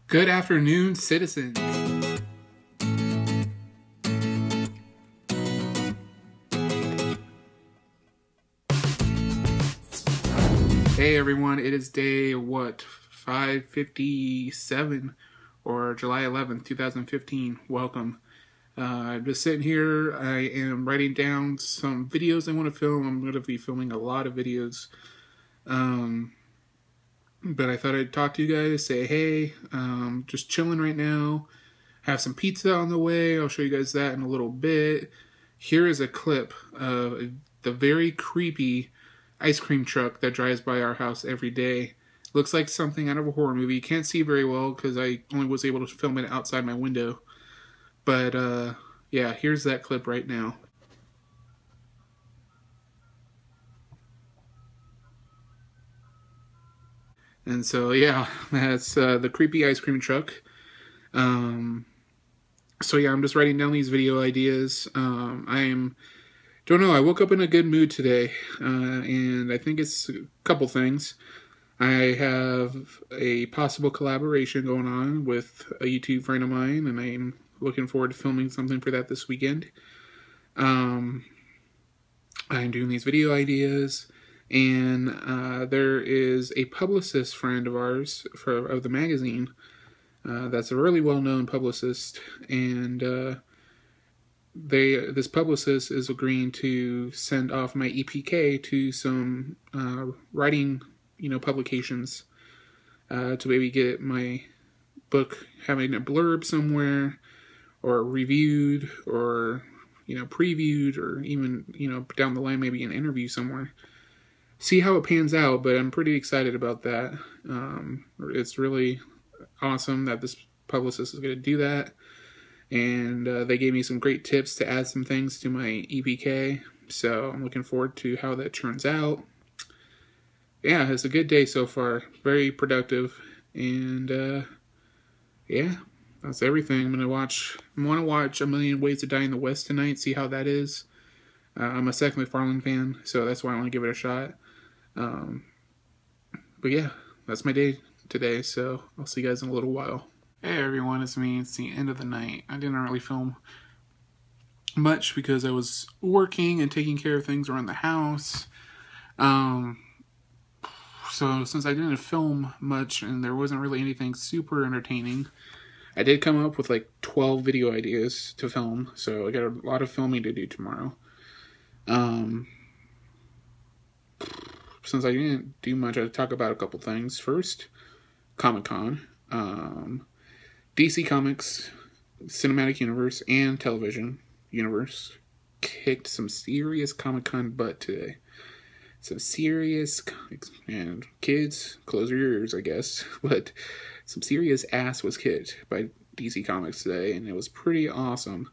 Good afternoon, citizens. Hey everyone, it is day, 5/57, or July 11th, 2015. Welcome. I'm just sitting here. I am writing down some videos I want to film. I'm going to be filming a lot of videos. But I thought I'd talk to you guys, say hey, just chilling right now. Have some pizza on the way. I'll show you guys that in a little bit. Here is a clip of the very creepy ice cream truck that drives by our house every day. Looks like something out of a horror movie. Can't see very well because I only was able to film it outside my window. But yeah, here's that clip right now. And so yeah, that's the creepy ice cream truck. So yeah, I'm just writing down these video ideas. Don't know, I woke up in a good mood today, and I think it's a couple things. I have a possible collaboration going on with a YouTube friend of mine, and I'm looking forward to filming something for that this weekend. I'm doing these video ideas, and there is a publicist friend of ours of the magazine that's a really well-known publicist, and this publicist is agreeing to send off my EPK to some writing, publications to maybe get my book having a blurb somewhere, or reviewed, or previewed, or even down the line maybe an interview somewhere. See how it pans out, but I'm pretty excited about that. It's really awesome that this publicist is going to do that. And they gave me some great tips to add some things to my EPK, so I'm looking forward to how that turns out. Yeah, it's a good day so far. Very productive, and yeah, that's everything. I want to watch A Million Ways to Die in the West tonight, see how that is. I'm a Seth MacFarlane fan, so that's why I want to give it a shot. But yeah, that's my day today, so I'll see you guys in a little while. Hey everyone, it's me. It's the end of the night. I didn't really film much because I was working and taking care of things around the house. So since I didn't film much and there wasn't really anything super entertaining, I did come up with like 12 video ideas to film, so I got a lot of filming to do tomorrow. Since I didn't do much, I'll talk about a couple things. First, Comic-Con. DC Comics, Cinematic Universe, and Television Universe kicked some serious Comic-Con butt today. Some serious, and kids, close your ears, I guess, but some serious ass was kicked by DC Comics today, and it was pretty awesome.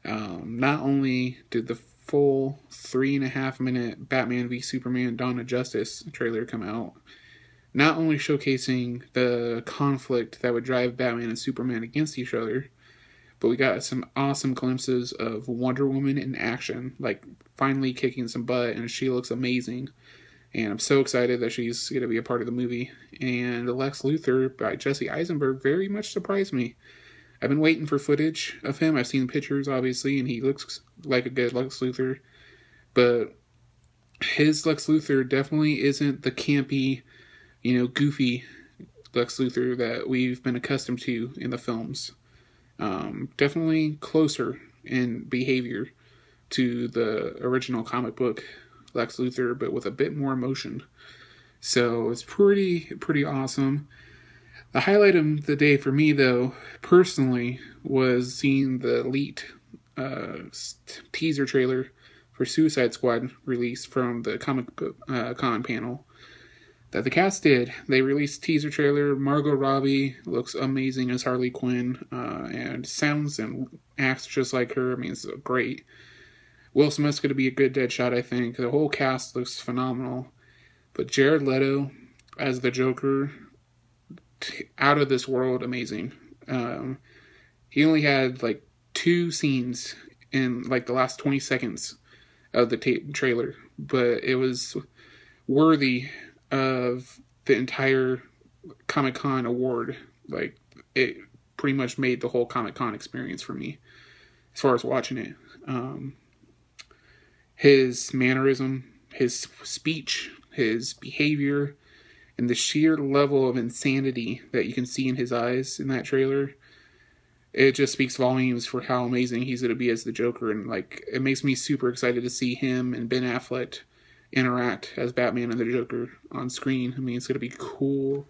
Not only did the full 3.5-minute Batman v Superman Dawn of Justice trailer come out, not only showcasing the conflict that would drive Batman and Superman against each other, but we got some awesome glimpses of Wonder Woman in action, like finally kicking some butt, and she looks amazing. And I'm so excited that she's going to be a part of the movie. And Lex Luthor by Jesse Eisenberg very much surprised me. I've been waiting for footage of him. I've seen pictures, obviously, and he looks like a good Lex Luthor. But his Lex Luthor definitely isn't the campy, goofy Lex Luthor that we've been accustomed to in the films. Definitely closer in behavior to the original comic book Lex Luthor, but with a bit more emotion. So it's pretty awesome. The highlight of the day for me, though, personally, was seeing the leaked teaser trailer for Suicide Squad released from the Comic-Con panel that the cast did. They released teaser trailer. Margot Robbie looks amazing as Harley Quinn, and sounds and acts just like her. I mean, it's great. Will Smith's going to be a good Deadshot, I think. The whole cast looks phenomenal. But Jared Leto as the Joker, out of this world, amazing. He only had like 2 scenes in like the last 20 seconds of the trailer, but it was worthy of the entire Comic-Con award. Like, it pretty much made the whole Comic-Con experience for me as far as watching it. His mannerism, his speech, his behavior, and the sheer level of insanity that you can see in his eyes in that trailer, it just speaks volumes for how amazing he's going to be as the Joker. And like, it makes me super excited to see him and Ben Affleck interact as Batman and the Joker on screen. I mean, it's going to be cool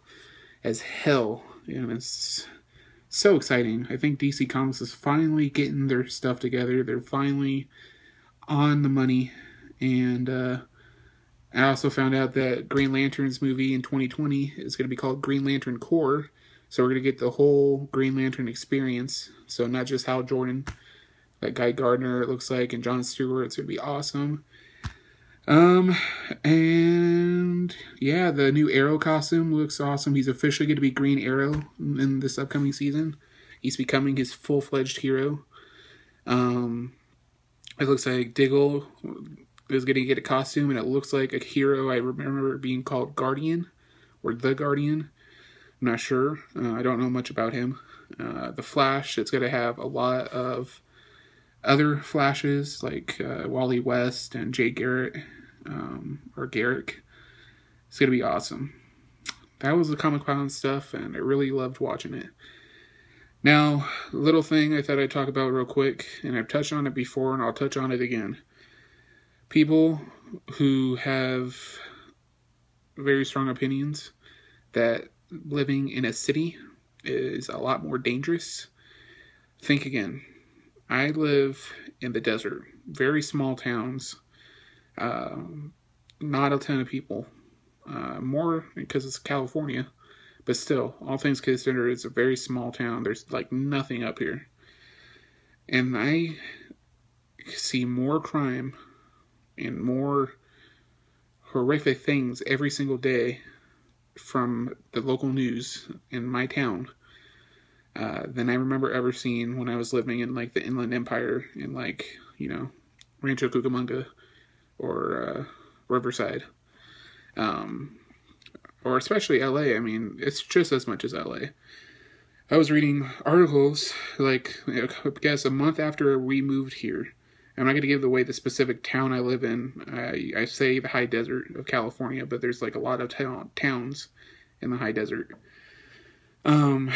as hell, and it's so exciting. I think DC Comics is finally getting their stuff together. They're finally on the money. And I also found out that Green Lantern's movie in 2020 is going to be called Green Lantern Corps. So we're going to get the whole Green Lantern experience. So not just Hal Jordan, like Guy Gardner, it looks like, and Jon Stewart. It's going to be awesome. And yeah, the new Arrow costume looks awesome. He's officially going to be Green Arrow in this upcoming season. He's becoming his full-fledged hero. It looks like Diggle is going to get a costume, and it looks like a hero I remember being called Guardian, or The Guardian. I'm not sure. I don't know much about him. The Flash, it's going to have a lot of other Flashes, like Wally West and Jay Garrett, or Garrick. It's going to be awesome. That was the Comic-Con stuff, and I really loved watching it. Now, little thing I thought I'd talk about real quick, and I've touched on it before, and I'll touch on it again. People who have very strong opinions that living in a city is a lot more dangerous. Think again. I live in the desert. Very small towns. Not a ton of people. More because it's California. But still, all things considered, it's a very small town. There's like nothing up here. And I see more crime and more horrific things every single day from the local news in my town than I remember ever seeing when I was living in like the Inland Empire in like, you know, Rancho Cucamonga or Riverside. Or especially LA. I mean, it's just as much as LA. I was reading articles, like, I guess a month after we moved here. I'm not going to give away the specific town I live in. I say the high desert of California, but there's like a lot of towns in the high desert. In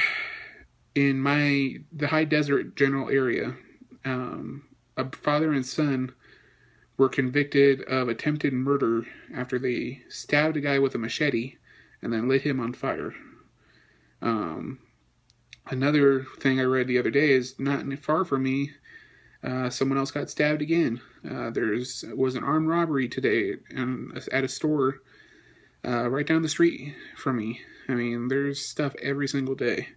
the high desert general area, a father and son were convicted of attempted murder after they stabbed a guy with a machete and then lit him on fire. Another thing I read the other day is not far from me, someone else got stabbed again. There was an armed robbery today at a store right down the street from me. I mean, there's stuff every single day.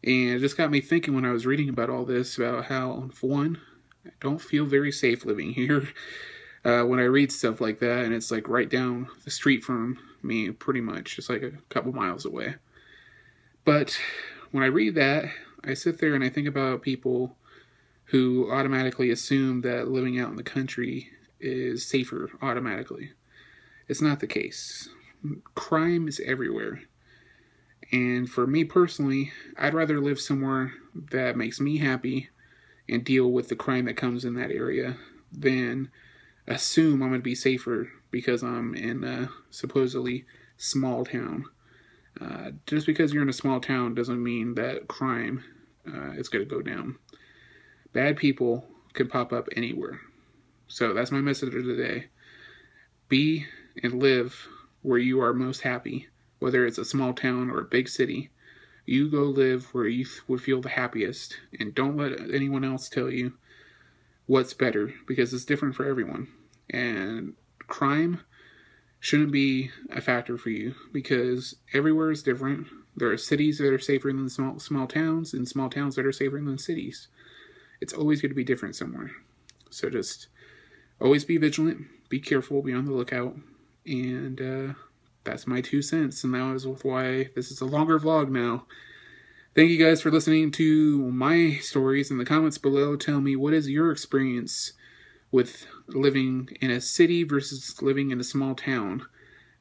And it just got me thinking when I was reading about all this, about how, for one, I don't feel very safe living here. When I read stuff like that, and it's like right down the street from me, pretty much, just like a couple miles away. But when I read that, I sit there and I think about people who automatically assume that living out in the country is safer automatically. It's not the case. Crime is everywhere. And for me personally, I'd rather live somewhere that makes me happy and deal with the crime that comes in that area than assume I'm going to be safer because I'm in a supposedly small town. Just because you're in a small town doesn't mean that crime is going to go down. Bad people can pop up anywhere. So that's my message of the day. Be and live where you are most happy, whether it's a small town or a big city. You go live where you would feel the happiest, and don't let anyone else tell you what's better, because it's different for everyone. And crime shouldn't be a factor for you, because everywhere is different. There are cities that are safer than small towns, and small towns that are safer than cities. It's always going to be different somewhere. So just always be vigilant, be careful, be on the lookout, and that's my 2 cents, and that is why this is a longer vlog now. Thank you guys for listening to my stories. In the comments below, tell me, what is your experience with living in a city versus living in a small town?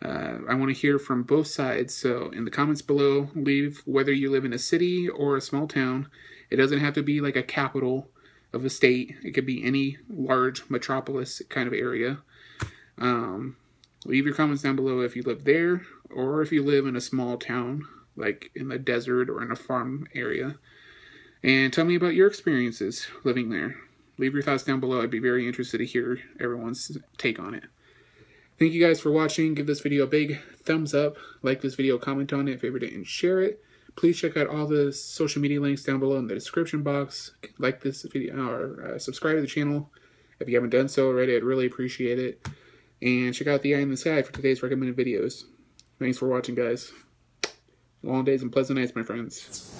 I want to hear from both sides, so in the comments below, leave whether you live in a city or a small town. It doesn't have to be like a capital of a state. It could be any large metropolis kind of area. Leave your comments down below if you live there, or if you live in a small town, like in the desert or in a farm area. And tell me about your experiences living there. Leave your thoughts down below. I'd be very interested to hear everyone's take on it. Thank you guys for watching. Give this video a big thumbs up. Like this video, comment on it, favorite it, and share it. Please check out all the social media links down below in the description box. Like this video or subscribe to the channel if you haven't done so already. I'd really appreciate it. And check out the eye in the sky for today's recommended videos. Thanks for watching, guys. Long days and pleasant nights, my friends.